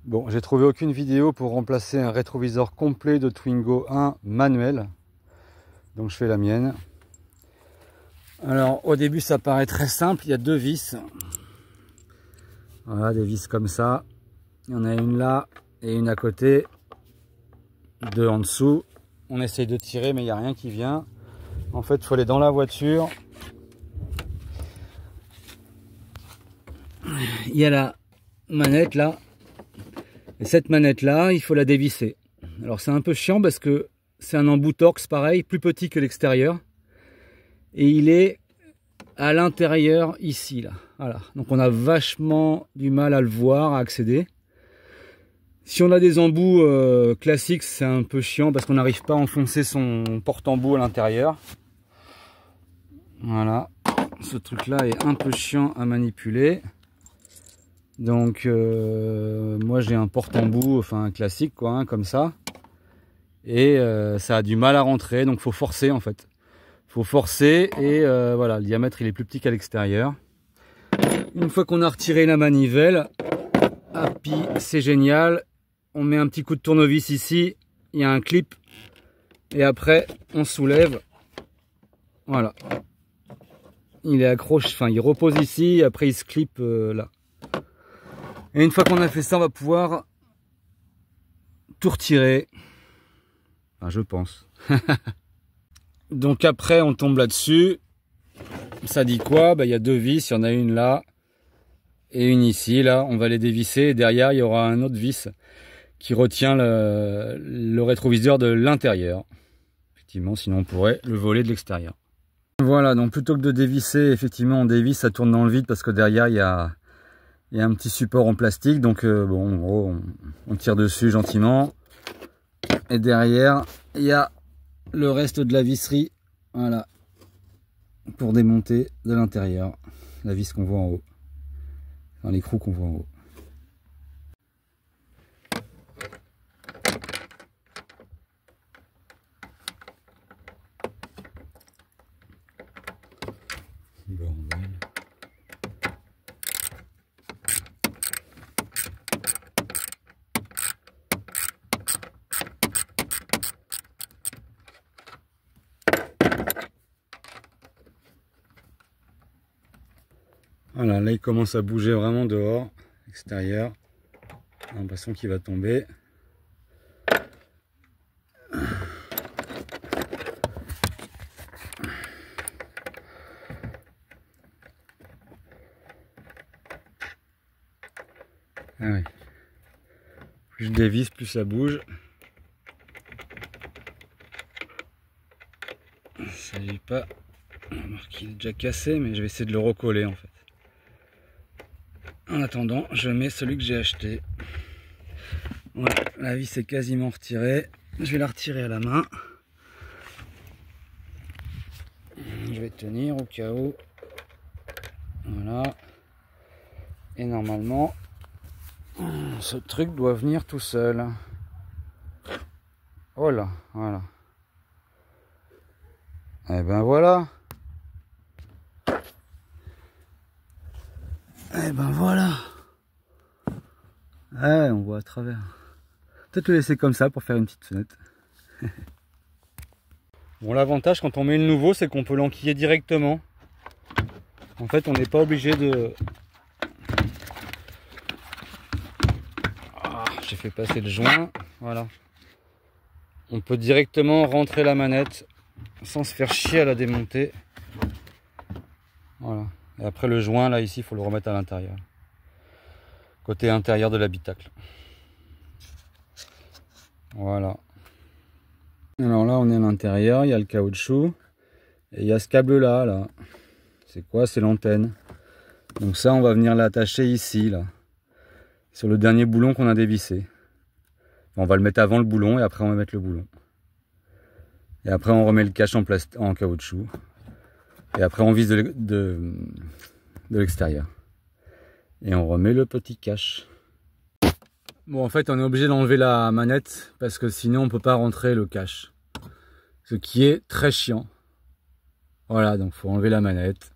Bon, j'ai trouvé aucune vidéo pour remplacer un rétroviseur complet de Twingo 1 manuel. Donc je fais la mienne. Alors au début ça paraît très simple, il y a deux vis. Voilà, des vis comme ça. Il y en a une là et une à côté. Deux en dessous. On essaye de tirer mais il n'y a rien qui vient. En fait il faut aller dans la voiture. Il y a la manette là. Et cette manette là, il faut la dévisser. Alors c'est un peu chiant parce que c'est un embout Torx pareil, plus petit que l'extérieur. Et il est à l'intérieur ici là. Voilà. Donc on a vachement du mal à le voir, à accéder. Si on a des embouts classiques, c'est un peu chiant parce qu'on n'arrive pas à enfoncer son porte-embout à l'intérieur. Voilà. Ce truc là est un peu chiant à manipuler. Donc moi j'ai un porte-embout, enfin classique quoi, hein, comme ça. Et ça a du mal à rentrer, donc faut forcer en fait. Faut forcer et voilà, le diamètre il est plus petit qu'à l'extérieur. Une fois qu'on a retiré la manivelle, happy, c'est génial. On met un petit coup de tournevis ici, il y a un clip. Et après on soulève. Voilà. Il est accroché, enfin il repose ici, après il se clip là. Et une fois qu'on a fait ça, on va pouvoir tout retirer. Enfin, je pense. Donc après, on tombe là-dessus. Ça dit quoi? Il y a deux vis, il y en a une là et une ici. Là, on va les dévisser. Et derrière, il y aura un autre vis qui retient le rétroviseur de l'intérieur. Effectivement, sinon on pourrait le voler de l'extérieur. Voilà, donc plutôt que de dévisser, effectivement, on dévisse, ça tourne dans le vide parce que derrière, il y a un petit support en plastique, donc bon, en gros, on tire dessus gentiment. Et derrière, il y a le reste de la visserie, voilà, pour démonter de l'intérieur. La vis qu'on voit en haut, enfin l'écrou qu'on voit en haut. Bordel. Voilà, là il commence à bouger vraiment dehors, extérieur. J'ai l'impression qu'il va tomber. Ah ouais. Plus je dévisse, plus ça bouge. Il ne s'agit pas. Il est déjà cassé, mais je vais essayer de le recoller en fait. En attendant, je mets celui que j'ai acheté. Voilà, la vis est quasiment retirée. Je vais la retirer à la main. Je vais tenir au cas où. Voilà. Et normalement, ce truc doit venir tout seul. Oh là, voilà. Et ben voilà. Et ben voilà. Ouais, on voit à travers. Peut-être le laisser comme ça pour faire une petite fenêtre. Bon, l'avantage quand on met le nouveau, c'est qu'on peut l'enquiller directement. En fait, on n'est pas obligé de... Ah, j'ai fait passer le joint. Voilà. On peut directement rentrer la manette sans se faire chier à la démonter. Voilà. Et après le joint, là, ici, il faut le remettre à l'intérieur. Côté intérieur de l'habitacle. Voilà. Alors là, on est à l'intérieur, il y a le caoutchouc. Et il y a ce câble là. C'est quoi? C'est l'antenne. Donc ça, on va venir l'attacher ici, là. Sur le dernier boulon qu'on a dévissé. On va le mettre avant le boulon et après on va mettre le boulon. Et après on remet le cache en caoutchouc. Et après on visse de l'extérieur. Et on remet le petit cache. Bon, en fait on est obligé d'enlever la manette parce que sinon on ne peut pas rentrer le cache. Ce qui est très chiant. Voilà, donc il faut enlever la manette.